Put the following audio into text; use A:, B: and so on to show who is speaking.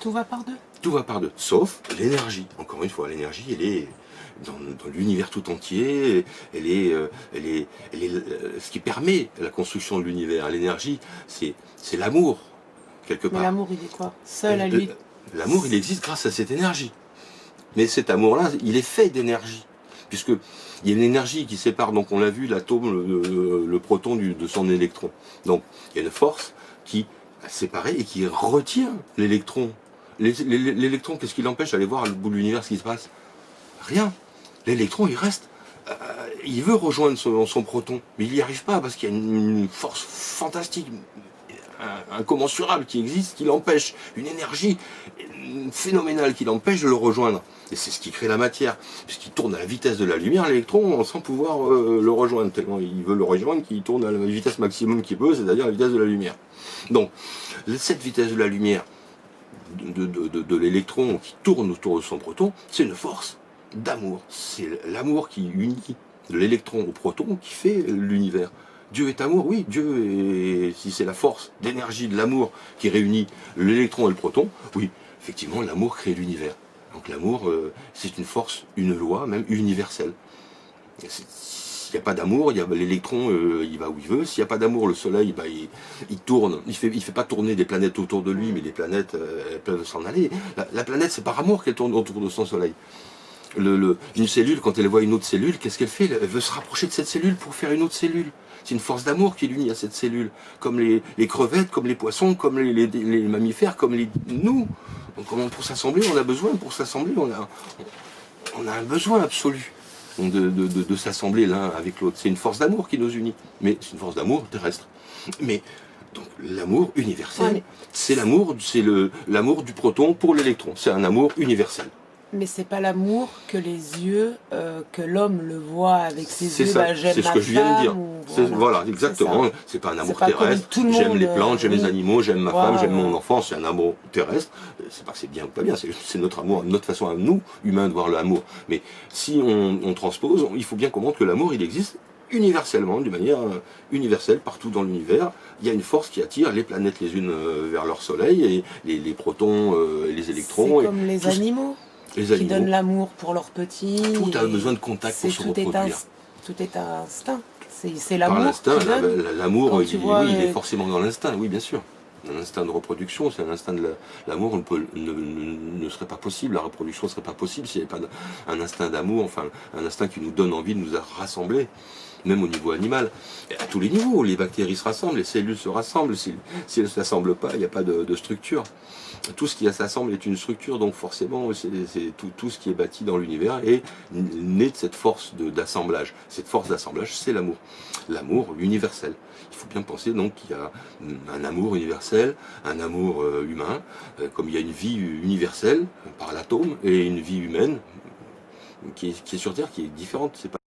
A: Tout va par deux.
B: Tout va par deux, sauf l'énergie. Encore une fois, l'énergie, elle est dans l'univers tout entier, elle est ce qui permet la construction de l'univers. L'énergie, c'est l'amour, quelque part.
A: Mais l'amour, il est quoi? Seul à lui.
B: L'amour, il existe grâce à cette énergie. Mais cet amour-là, il est fait d'énergie. Puisque il y a une énergie qui sépare, donc on l'a vu, l'atome, le proton de son électron. Donc il y a une force qui a séparé et qui retient l'électron. L'électron, qu'est-ce qui l'empêche d'aller voir à le bout de l'univers ce qui se passe? Rien. L'électron, il reste. Il veut rejoindre son proton, mais il n'y arrive pas parce qu'il y a une force fantastique, incommensurable qui existe, qui l'empêche. Une énergie phénoménale qui l'empêche de le rejoindre. Et c'est ce qui crée la matière, puisqu'il tourne à la vitesse de la lumière, l'électron, sans pouvoir le rejoindre, tellement il veut le rejoindre qu'il tourne à la vitesse maximum qu'il peut, c'est-à-dire la vitesse de la lumière. Donc, cette vitesse de la lumière, de l'électron qui tourne autour de son proton, c'est une force d'amour. C'est l'amour qui unit l'électron au proton qui fait l'univers. Dieu est amour, oui, Dieu est, si c'est la force d'énergie de l'amour qui réunit l'électron et le proton, oui, effectivement, l'amour crée l'univers. Donc l'amour, c'est une force, une loi, même universelle. S'il n'y a pas d'amour, l'électron, il va où il veut. S'il n'y a pas d'amour, le soleil, il tourne. Il fait pas tourner des planètes autour de lui, mais les planètes, elles peuvent s'en aller. La planète, c'est par amour qu'elle tourne autour de son soleil. Une cellule, quand elle voit une autre cellule, qu'est-ce qu'elle fait? Elle veut se rapprocher de cette cellule pour faire une autre cellule. C'est une force d'amour qui l'unit à cette cellule. Comme les crevettes, comme les poissons, comme les mammifères, comme nous. Donc pour s'assembler, on a besoin, pour s'assembler, on a un besoin absolu de s'assembler l'un avec l'autre. C'est une force d'amour qui nous unit. Mais c'est une force d'amour terrestre. Mais donc l'amour universel, c'est l'amour du proton pour l'électron. C'est un amour universel.
A: Mais c'est pas l'amour que les yeux, que l'homme le voit avec ses yeux.
B: Ça,
A: J'aime
B: c'est ce que je viens de dire. Voilà, exactement. C'est pas un amour terrestre. J'aime les plantes, j'aime les animaux, j'aime ma femme, j'aime mon enfant. C'est un amour terrestre. C'est pas que c'est bien ou pas bien. C'est notre amour, notre façon à nous, humains, de voir l'amour. Mais si on transpose, il faut bien comprendre que l'amour, il existe universellement, d'une manière universelle, partout dans l'univers. Il y a une force qui attire les planètes les unes vers leur soleil, et les protons et les électrons.
A: C'est comme les animaux. Qui donnent l'amour pour leurs petits.
B: Tout a besoin de contact pour se reproduire.
A: Tout est instinct. C'est l'amour.
B: Par l'instinct, l'amour, il est forcément dans l'instinct, oui, bien sûr. Un instinct de reproduction, c'est un instinct de l'amour ne serait pas possible, la reproduction ne serait pas possible s'il n'y avait pas un instinct d'amour, enfin un instinct qui nous donne envie de nous rassembler, même au niveau animal. Et à tous les niveaux, les bactéries se rassemblent, les cellules se rassemblent, si elles ne s'assemblent pas, il n'y a pas de structure. Tout ce qui s'assemble est une structure, donc forcément c'est tout ce qui est bâti dans l'univers est né de cette force d'assemblage. Cette force d'assemblage, c'est l'amour. L'amour universel. Il faut bien penser donc qu'il y a un amour universel, un amour humain, comme il y a une vie universelle par l'atome et une vie humaine qui est sur Terre, qui est différente. C'est pas